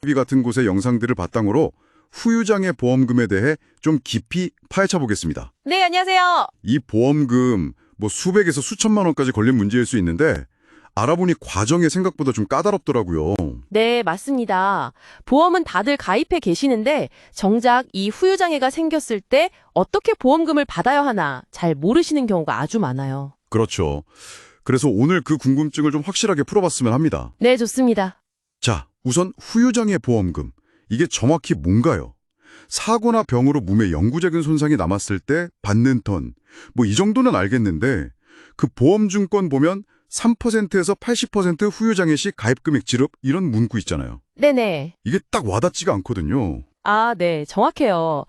TV 같은 곳의 영상들을 바탕으로 후유장애 보험금에 대해 좀 깊이 파헤쳐 보겠습니다. 네, 안녕하세요. 이 보험금 수백에서 수천만 원까지 걸린 문제일 수 있는데 알아보니 과정이 생각보다 좀 까다롭더라고요. 네, 맞습니다. 보험은 다들 가입해 계시는데 정작 이 후유장애가 생겼을 때 어떻게 보험금을 받아야 하나 잘 모르시는 경우가 아주 많아요. 그렇죠. 그래서 오늘 그 궁금증을 좀 확실하게 풀어봤으면 합니다. 네, 좋습니다. 자, 우선 후유장애 보험금. 이게 정확히 뭔가요? 사고나 병으로 몸에 영구적인 손상이 남았을 때 받는 돈. 이 정도는 알겠는데 그 보험증권 보면 3%에서 80% 후유장애 시 가입금액 지급 이런 문구 있잖아요. 네네. 이게 딱 와닿지가 않거든요. 아, 네, 정확해요.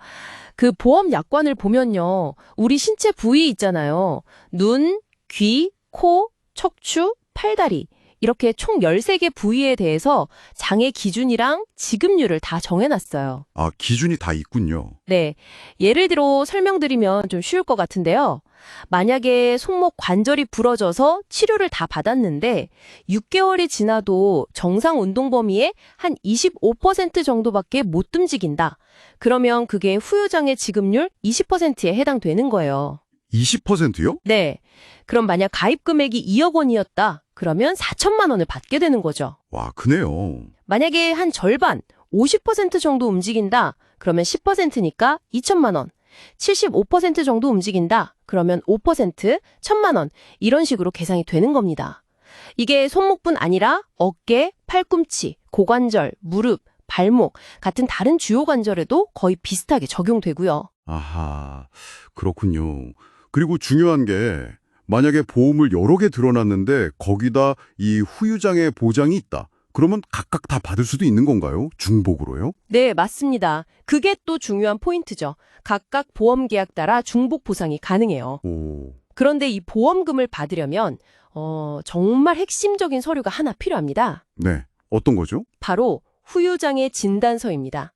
그 보험 약관을 보면요. 우리 신체 부위 있잖아요. 눈, 귀, 코, 척추, 팔다리. 이렇게 총 13개 부위에 대해서 장애 기준이랑 지급률을 다 정해놨어요. 아, 기준이 다 있군요. 네. 예를 들어 설명드리면 좀 쉬울 것 같은데요. 만약에 손목 관절이 부러져서 치료를 다 받았는데 6개월이 지나도 정상 운동 범위의 한 25% 정도밖에 못 움직인다. 그러면 그게 후유장애 지급률 20%에 해당되는 거예요. 20%요? 네. 그럼 만약 가입 금액이 2억 원이었다. 그러면 4천만 원을 받게 되는 거죠. 와, 크네요. 만약에 한 절반, 50% 정도 움직인다. 그러면 10%니까 2천만 원. 75% 정도 움직인다. 그러면 5%, 1천만 원. 이런 식으로 계산이 되는 겁니다. 이게 손목뿐 아니라 어깨, 팔꿈치, 고관절, 무릎, 발목 같은 다른 주요 관절에도 거의 비슷하게 적용되고요. 아하, 그렇군요. 그리고 중요한 게 만약에 보험을 여러 개 들어놨는데 거기다 이 후유장애 보장이 있다. 그러면 각각 다 받을 수도 있는 건가요? 중복으로요? 네, 맞습니다. 그게 또 중요한 포인트죠. 각각 보험 계약 따라 중복 보상이 가능해요. 오, 그런데 이 보험금을 받으려면 정말 핵심적인 서류가 하나 필요합니다. 네. 어떤 거죠? 바로 후유장애 진단서입니다.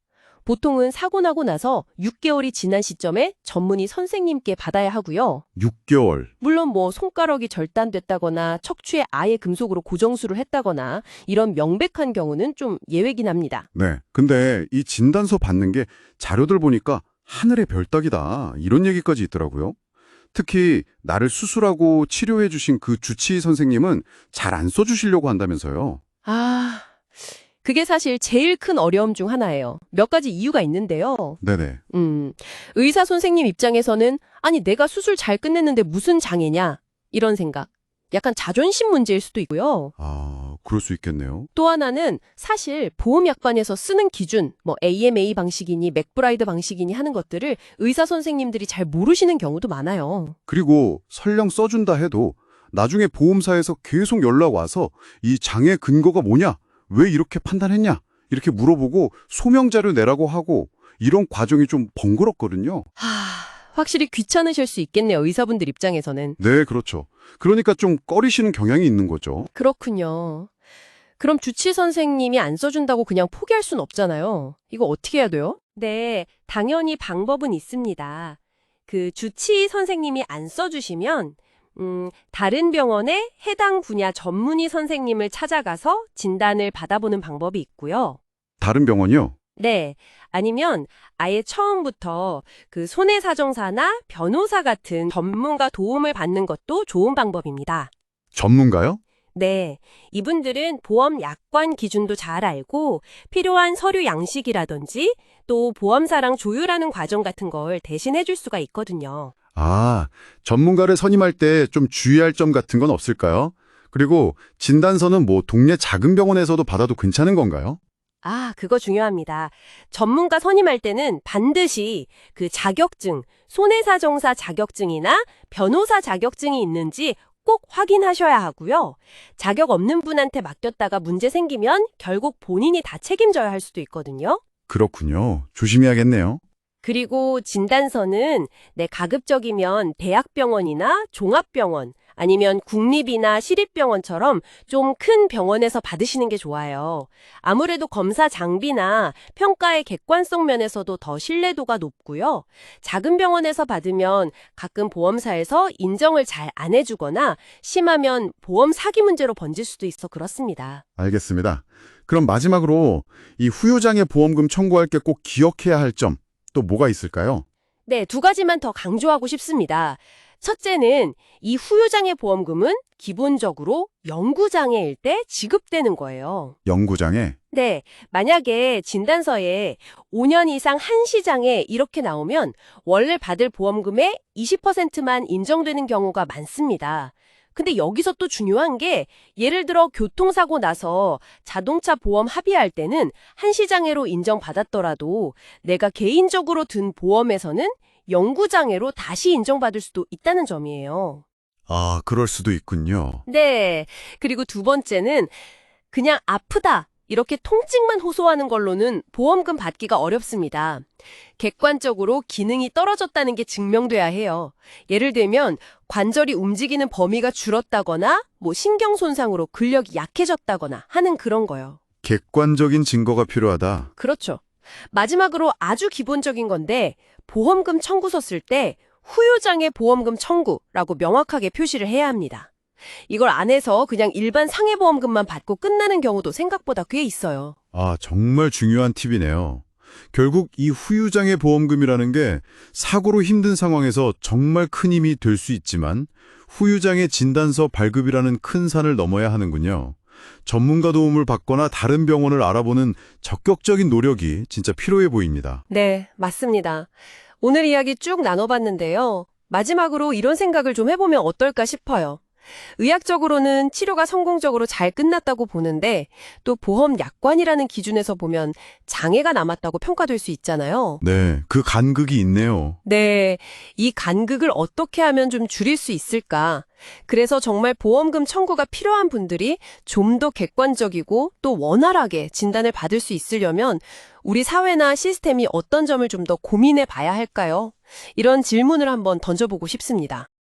보통은 사고 나고 나서 6개월이 지난 시점에 전문의 선생님께 받아야 하고요. 6개월. 물론 손가락이 절단됐다거나 척추에 아예 금속으로 고정수를 했다거나 이런 명백한 경우는 좀 예외긴 합니다. 네. 근데 이 진단서 받는 게 자료들 보니까 하늘의 별 따기다. 이런 얘기까지 있더라고요. 특히 나를 수술하고 치료해 주신 그 주치의 선생님은 잘 안 써주시려고 한다면서요. 아, 그게 사실 제일 큰 어려움 중 하나예요. 몇 가지 이유가 있는데요. 네네. 의사 선생님 입장에서는 아니 내가 수술 잘 끝냈는데 무슨 장애냐 이런 생각. 약간 자존심 문제일 수도 있고요. 아, 그럴 수 있겠네요. 또 하나는 사실 보험약관에서 쓰는 기준, AMA 방식이니 맥브라이드 방식이니 하는 것들을 의사 선생님들이 잘 모르시는 경우도 많아요. 그리고 설령 써준다 해도 나중에 보험사에서 계속 연락 와서 이 장애 근거가 뭐냐? 왜 이렇게 판단했냐? 이렇게 물어보고 소명자료 내라고 하고 이런 과정이 좀 번거롭거든요. 확실히 귀찮으실 수 있겠네요. 의사분들 입장에서는. 네, 그렇죠. 그러니까 좀 꺼리시는 경향이 있는 거죠. 그렇군요. 그럼 주치 선생님이 안 써준다고 그냥 포기할 순 없잖아요. 이거 어떻게 해야 돼요? 네, 당연히 방법은 있습니다. 그 주치의 선생님이 안 써주시면 다른 병원의 해당 분야 전문의 선생님을 찾아가서 진단을 받아보는 방법이 있고요. 다른 병원이요? 네, 아니면 아예 처음부터 그 손해사정사나 변호사 같은 전문가 도움을 받는 것도 좋은 방법입니다. 전문가요? 네, 이분들은 보험 약관 기준도 잘 알고 필요한 서류 양식이라든지 또 보험사랑 조율하는 과정 같은 걸 대신해 줄 수가 있거든요. 아, 전문가를 선임할 때 좀 주의할 점 같은 건 없을까요? 그리고 진단서는 동네 작은 병원에서도 받아도 괜찮은 건가요? 아, 그거 중요합니다. 전문가 선임할 때는 반드시 그 자격증, 손해사정사 자격증이나 변호사 자격증이 있는지 꼭 확인하셔야 하고요. 자격 없는 분한테 맡겼다가 문제 생기면 결국 본인이 다 책임져야 할 수도 있거든요. 그렇군요. 조심해야겠네요. 그리고 진단서는 가급적이면 대학병원이나 종합병원 아니면 국립이나 시립병원처럼 좀 큰 병원에서 받으시는 게 좋아요. 아무래도 검사 장비나 평가의 객관성 면에서도 더 신뢰도가 높고요. 작은 병원에서 받으면 가끔 보험사에서 인정을 잘 안 해주거나 심하면 보험 사기 문제로 번질 수도 있어 그렇습니다. 알겠습니다. 그럼 마지막으로 이 후유장애 보험금 청구할 게 꼭 기억해야 할 점 또 뭐가 있을까요? 네, 두 가지만 더 강조하고 싶습니다. 첫째는 이 후유장애 보험금은 기본적으로 영구장애일 때 지급되는 거예요. 영구장애? 네, 만약에 진단서에 5년 이상 한시장애 이렇게 나오면 원래 받을 보험금의 20%만 인정되는 경우가 많습니다. 근데 여기서 또 중요한 게 예를 들어 교통사고 나서 자동차 보험 합의할 때는 한시장애로 인정받았더라도 내가 개인적으로 든 보험에서는 영구장애로 다시 인정받을 수도 있다는 점이에요. 아, 그럴 수도 있군요. 네. 그리고 두 번째는 그냥 아프다. 이렇게 통증만 호소하는 걸로는 보험금 받기가 어렵습니다. 객관적으로 기능이 떨어졌다는 게 증명돼야 해요. 예를 들면 관절이 움직이는 범위가 줄었다거나 신경 손상으로 근력이 약해졌다거나 하는 그런 거요. 객관적인 증거가 필요하다. 그렇죠. 마지막으로 아주 기본적인 건데 보험금 청구서 쓸 때 후유장애 보험금 청구라고 명확하게 표시를 해야 합니다. 이걸 안 해서 그냥 일반 상해보험금만 받고 끝나는 경우도 생각보다 꽤 있어요. 아, 정말 중요한 팁이네요. 결국 이 후유장애 보험금이라는 게 사고로 힘든 상황에서 정말 큰 힘이 될 수 있지만 후유장애 진단서 발급이라는 큰 산을 넘어야 하는군요. 전문가 도움을 받거나 다른 병원을 알아보는 적극적인 노력이 진짜 필요해 보입니다. 네, 맞습니다. 오늘 이야기 쭉 나눠봤는데요. 마지막으로 이런 생각을 좀 해보면 어떨까 싶어요. 의학적으로는 치료가 성공적으로 잘 끝났다고 보는데 또 보험 약관이라는 기준에서 보면 장애가 남았다고 평가될 수 있잖아요. 네, 그 간극이 있네요. 네, 이 간극을 어떻게 하면 좀 줄일 수 있을까? 그래서 정말 보험금 청구가 필요한 분들이 좀 더 객관적이고 또 원활하게 진단을 받을 수 있으려면 우리 사회나 시스템이 어떤 점을 좀 더 고민해 봐야 할까요? 이런 질문을 한번 던져보고 싶습니다.